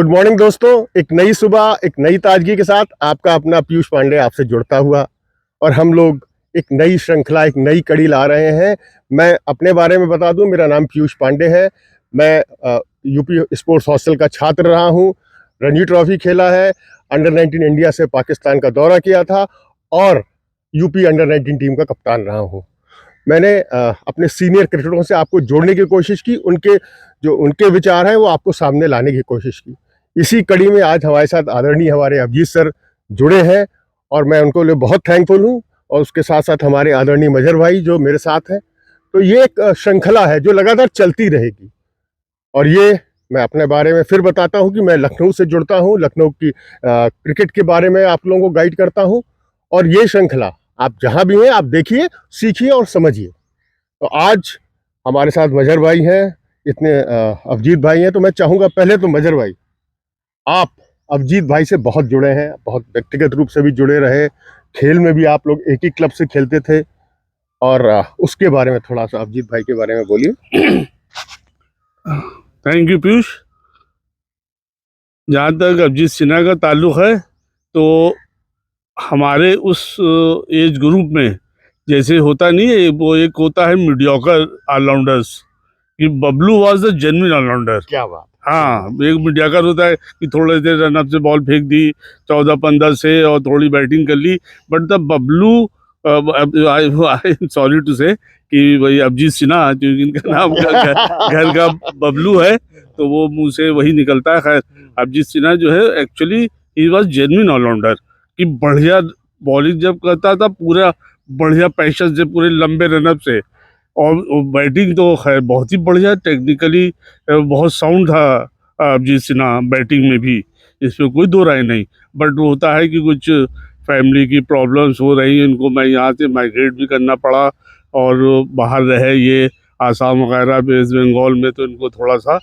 Good morning दोस्तों। एक नई सुबह, एक नई ताजगी के साथ आपका अपना पीयूष पांडे आपसे जुड़ता हुआ, और हम लोग एक नई श्रृंखला, एक नई कड़ी ला रहे हैं। मैं अपने बारे में बता दूं, मेरा नाम पीयूष पांडे है। मैं यूपी स्पोर्ट्स हॉस्टल का छात्र रहा हूं, रणजी ट्रॉफी खेला है, अंडर 19 इंडिया से पाकिस्तान का दौरा किया था और यूपी अंडर 19 टीम का कप्तान रहा हूं। मैंने अपने सीनियर क्रिकेटरों से आपको जोड़ने की कोशिश की, उनके विचार हैं वो आपको सामने लाने की कोशिश की। इसी कड़ी में आज हमारे साथ आदरणीय हमारे अभिजीत सर जुड़े हैं और मैं उनको लिए बहुत थैंकफुल हूं, और उसके साथ साथ हमारे आदरणीय मजहर भाई जो मेरे साथ हैं। तो ये एक श्रृंखला है जो लगातार चलती रहेगी। और ये मैं अपने बारे में फिर बताता हूं कि मैं लखनऊ से जुड़ता हूं, लखनऊ की क्रिकेट के बारे में आप लोगों को गाइड करता हूं। और ये श्रृंखला आप जहां भी हैं आप देखिए, सीखिए और समझिए। तो आज हमारे साथ मजहर भाई हैं, इतने अभिजीत भाई हैं। तो मैं चाहूँगा पहले तो मजहर भाई, आप अभिजीत भाई से बहुत जुड़े हैं, बहुत व्यक्तिगत रूप से भी जुड़े रहे, खेल में भी आप लोग एक ही क्लब से खेलते थे, और उसके बारे में थोड़ा सा अभिजीत भाई के बारे में बोलिए। Thank you Piyush. जहाँ तक अभिजीत सिन्हा का ताल्लुक है तो हमारे उस एज ग्रुप में जैसे होता नहीं है, वो एक होता है मीडियोकर ऑलराउंडर्स, कि Bablu was the genuine allrounder. क्या बात। हाँ, एक मीडियोकर होता है कि थोड़े देर रनअप से बॉल फेंक दी 14-15 से और थोड़ी बैटिंग कर ली, but the Bablu, I am sorry to say कि भाई अभिजीत सिन्हा, क्योंकि इनका नाम घर का बबलू है तो वो मुंह से वही निकलता है। खैर, अभिजीत सिन्हा जो है actually he was genuine allrounder, कि बढ़िया बॉलिंग जब करता था, पूरा बढ़िया पैशन से, पूरे लंबे रनअप से, और बैटिंग तो खैर बहुत ही बढ़िया, टेक्निकली बहुत साउंड था अभिजीत सिन्हा बैटिंग में भी, इसमें कोई दो राय नहीं। बट वो होता है कि कुछ फैमिली की प्रॉब्लम्स हो रही हैं, इनको मैं यहाँ से माइग्रेट भी करना पड़ा और बाहर रहे ये आसाम वगैरह, वेस्ट बंगाल में, तो इनको थोड़ा सा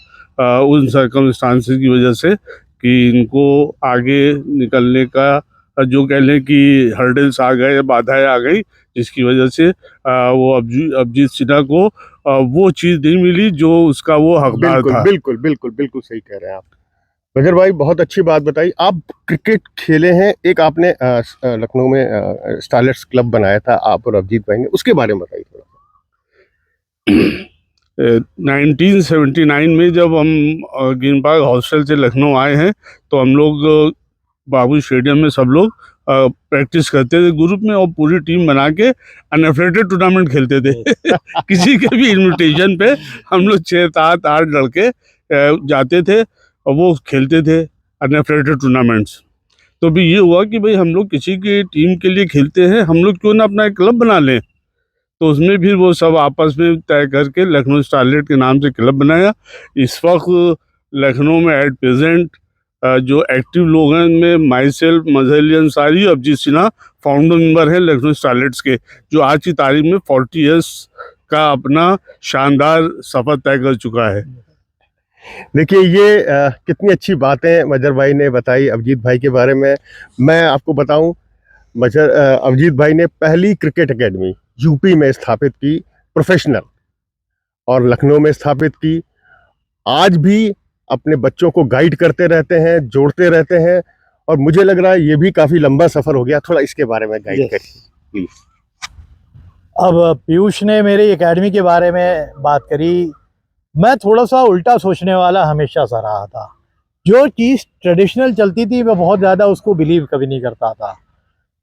उन सर्कमस्टांसेस की वजह से कि इनको आगे निकलने का जो कह लें कि हर्डल्स आ गए, बाधाएं आ गई, जिसकी वजह से वो अभिजीत सिन्हा को वो चीज़ नहीं मिली जो उसका वो हकदार था। बिल्कुल बिल्कुल बिल्कुल सही कह रहे हैं आप मजहर भाई, बहुत अच्छी बात बताई। आप क्रिकेट खेले हैं, एक आपने लखनऊ में स्टारलेट्स क्लब बनाया था आप और अभिजीत भाई ने, उसके बारे में बताइए थोड़ा। 1979 में जब हम ग्रीन पार्क हॉस्टल से लखनऊ आए हैं तो हम लोग बाबू स्टेडियम में सब लोग प्रैक्टिस करते थे ग्रुप में, और पूरी टीम बना के अनएफिलिएटेड टूर्नामेंट खेलते थे। किसी के भी इनविटेशन पे हम लोग 6-7-8 लड़के जाते थे और वो खेलते थे अनएफिलिएटेड टूर्नामेंट्स। तो भी ये हुआ कि भाई हम लोग किसी की टीम के लिए खेलते हैं, हम लोग क्यों ना अपना एक क्लब बना लें। तो उसमें फिर वो सब आपस में तय करके लखनऊ स्टारलेट के नाम से क्लब बनाया। इस वक्त लखनऊ में एट प्रेजेंट जो एक्टिव लोग हैं, उनमें myself, Mazhar Ali Ansari, Abhijit Sinha founder member हैं लखनऊ स्टारलेट्स के, जो आज की तारीख में 40 ईयर्स का अपना शानदार सफ़र तय कर चुका है। देखिए ये कितनी अच्छी बातें मजहर भाई ने बताई अभिजीत भाई के बारे में। मैं आपको बताऊं, अभिजीत भाई ने पहली क्रिकेट एकेडमी यूपी में स्थापित की, प्रोफेशनल, और लखनऊ में स्थापित की। आज भी अपने बच्चों को गाइड करते रहते हैं, जोड़ते रहते हैं, और मुझे लग रहा है ये भी काफ़ी लंबा सफ़र हो गया। थोड़ा इसके बारे में गाइड करिए प्लीज़। अब पीयूष ने मेरी एकेडमी के बारे में बात करी। मैं थोड़ा सा उल्टा सोचने वाला हमेशा सा रहा था। जो चीज़ ट्रेडिशनल चलती थी मैं बहुत ज़्यादा उसको बिलीव कभी नहीं करता था।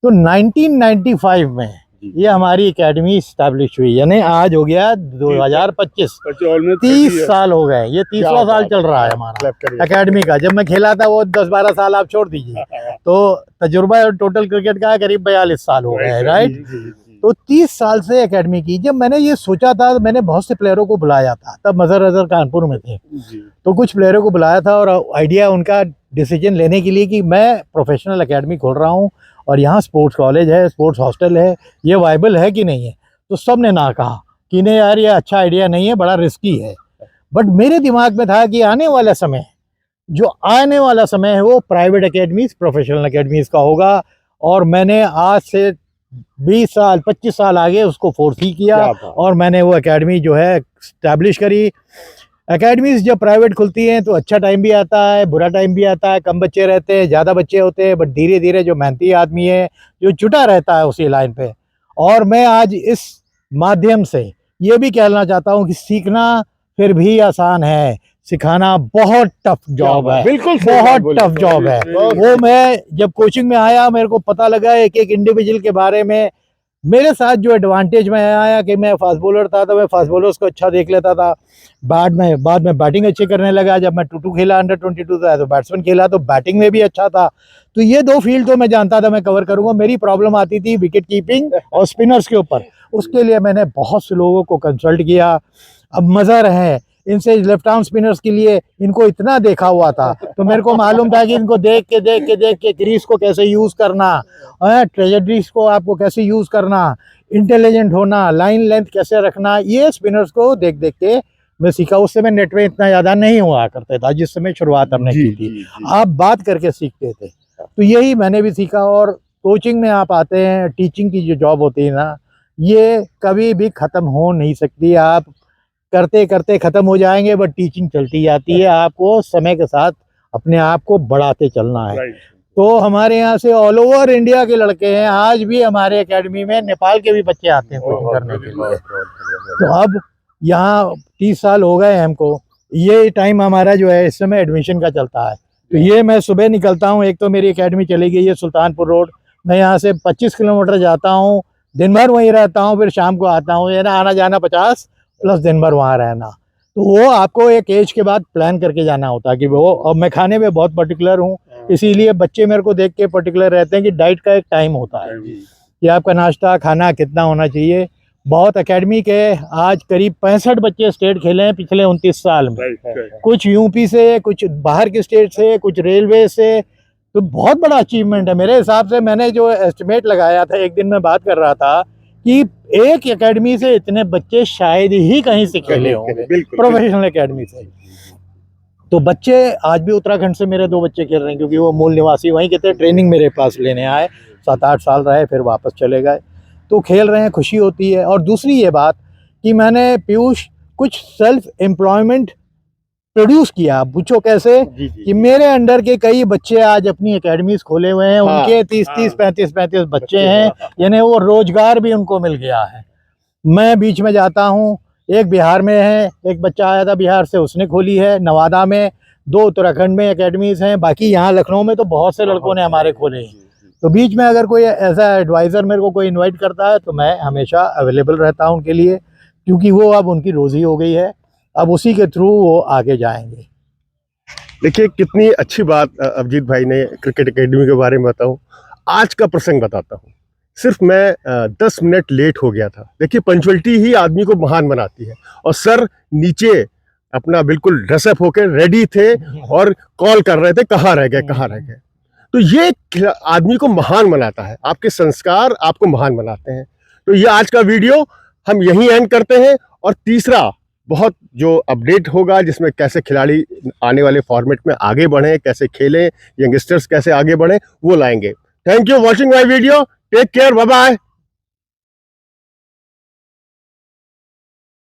तो 1995 में ये हमारी एकेडमी इस्टेब्लिश हुई, यानी आज हो गया 2025, 30 साल हो गए। ये 30वां साल चल रहा है हमारा एकेडमी का। जब मैं खेला था वो 10-12 साल आप छोड़ दीजिए, तो तजुर्बा टोटल क्रिकेट का करीब 42 साल हो गए, राइट। तो 30 साल से एकेडमी की। जब मैंने ये सोचा था, मैंने बहुत से प्लेयरों को बुलाया था, तब मजहर अजहर कानपुर में थे, तो कुछ प्लेयरों को बुलाया था और आइडिया उनका डिसीजन लेने के लिए कि मैं प्रोफेशनल एकेडमी खोल रहा हूँ और यहाँ स्पोर्ट्स कॉलेज है, स्पोर्ट्स हॉस्टल है, ये वाइबल है कि नहीं है। तो सब ने ना कहा कि नहीं यार ये अच्छा आइडिया नहीं है, बड़ा रिस्की है। बट मेरे दिमाग में था कि आने वाला समय है वो प्राइवेट एकेडमीज, प्रोफेशनल एकेडमीज का होगा। और मैंने आज से 20 साल 25 साल आगे उसको फोर्स ही किया और मैंने वो एकेडमी जो है स्टैब्लिश करी। एकेडमीज जब प्राइवेट खुलती हैं तो अच्छा टाइम भी आता है, बुरा टाइम भी आता है, कम बच्चे रहते हैं, ज़्यादा बच्चे होते हैं, बट धीरे धीरे जो मेहनती आदमी है जो जुटा रहता है उसी लाइन पे। और मैं आज इस माध्यम से ये भी कहना चाहता हूँ कि सीखना फिर भी आसान है, सिखाना बहुत टफ जॉब है, बिल्कुल बहुत टफ जॉब है। वो मैं जब कोचिंग में आया मेरे को पता लगा एक एक इंडिविजुअल के बारे में। मेरे साथ जो एडवांटेज में आया कि मैं फास्ट बॉलर था तो मैं फास्ट बॉलर्स को अच्छा देख लेता था। बाद में बैटिंग अच्छी करने लगा। जब मैं 2-2 खेला अंडर 22 था तो बैट्समैन खेला तो बैटिंग में भी अच्छा था। तो ये 2 फील्ड तो मैं जानता था मैं कवर करूंगा। मेरी प्रॉब्लम आती थी विकेट कीपिंग और स्पिनर्स के ऊपर। उसके लिए मैंने बहुत से लोगों को कंसल्ट किया। अब मज़ा है इनसे लेफ्ट आर्म स्पिनर्स के लिए इनको इतना देखा हुआ था तो मेरे को मालूम था कि इनको देख के क्रीज को कैसे यूज़ करना, ट्रेजेडरीज को आपको कैसे यूज़ करना, इंटेलिजेंट होना, लाइन लेंथ कैसे रखना, ये स्पिनर्स को देख के मैं सीखा। उस समय नेट में इतना ज़्यादा नहीं हुआ करता था जिस समय शुरुआत हमने की थी। आप बात करके सीखते थे तो यही मैंने भी सीखा। और कोचिंग में आप आते हैं, टीचिंग की जो जॉब होती है ना ये कभी भी ख़त्म हो नहीं सकती। आप करते करते ख़त्म हो जाएंगे बट टीचिंग चलती जाती है। आपको समय के साथ अपने आप को बढ़ाते चलना है। तो हमारे यहाँ से ऑल ओवर इंडिया के लड़के हैं। आज भी हमारे एकेडमी में नेपाल के भी बच्चे आते हैं कोचिंग करने के लिए। तो अब यहाँ 30 साल हो गए हमको। ये टाइम हमारा जो है इस समय एडमिशन का चलता है। तो ये मैं सुबह निकलता हूँ। एक तो मेरी एकेडमी चली गई है सुल्तानपुर रोड। मैं यहाँ से 25 किलोमीटर जाता हूँ, दिन भर वहीं रहता हूँ, फिर शाम को आता हूँ। ये ना आना जाना 50 प्लस दिन भर वहाँ रहना। तो वो आपको एक एज के बाद प्लान करके जाना होता है कि वो। अब मैं खाने में बहुत पर्टिकुलर हूँ, इसीलिए बच्चे मेरे को देख के पर्टिकुलर रहते हैं कि डाइट का एक टाइम होता है कि आपका नाश्ता खाना कितना होना चाहिए। बहुत एकेडमी के आज करीब 65 बच्चे स्टेट खेले हैं पिछले 29 साल में। कुछ यूपी से, कुछ बाहर के स्टेट से, कुछ रेलवे से। तो बहुत बड़ा अचीवमेंट है मेरे हिसाब से। मैंने जो एस्टिमेट लगाया था, एक दिन मैं बात कर रहा था कि एक एकेडमी से इतने बच्चे शायद ही कहीं से खेले होंगे, प्रोफेशनल एकेडमी से। तो बच्चे आज भी उत्तराखंड से मेरे 2 बच्चे खेल रहे हैं क्योंकि वो मूल निवासी वहीं के थे। ट्रेनिंग मेरे पास लेने आए, 7-8 साल रहे, फिर वापस चले गए। तो खेल रहे हैं, खुशी होती है। और दूसरी ये बात कि मैंने पीयूष कुछ सेल्फ एम्प्लॉयमेंट प्रोड्यूस किया। पूछो कैसे? कि मेरे अंडर के कई बच्चे आज अपनी एकेडमीज खोले हुए हैं। उनके 30-30, 35-35 बच्चे हैं, यानी वो रोजगार भी उनको मिल गया है। मैं बीच में जाता हूँ, एक बिहार में है, एक बच्चा आया था बिहार से, उसने खोली है। नवादा में 2 उत्तराखंड में एकेडमीज हैं, बाकी यहाँ लखनऊ में तो बहुत से लड़कों ने हमारे खोले हैं। तो बीच में अगर कोई ऐसा एडवाइज़र मेरे को कोई इनवाइट करता है तो मैं हमेशा अवेलेबल रहता हूँ उनके लिए, क्योंकि वो अब उनकी रोज़ी हो गई है। अब उसी के थ्रू वो आगे जाएंगे। देखिए कितनी अच्छी बात अभिजीत भाई ने क्रिकेट एकेडमी के बारे में बताऊं। आज का प्रसंग बताता हूं। सिर्फ मैं 10 मिनट लेट हो गया था। देखिए पंचुअलिटी ही आदमी को महान बनाती है। और सर नीचे अपना बिल्कुल ड्रेसअप होकर रेडी थे और कॉल कर रहे थे, कहाँ रह गए कहाँ रह गए। तो ये आदमी को महान बनाता है। आपके संस्कार आपको महान बनाते हैं। तो ये आज का वीडियो हम यहीं एंड करते हैं। और तीसरा बहुत जो अपडेट होगा जिसमें कैसे खिलाड़ी आने वाले फॉर्मेट में आगे बढ़ें, कैसे खेलें, यंगस्टर्स कैसे आगे बढ़ें, वो लाएंगे। Thank you watching my video. Take care, bye bye.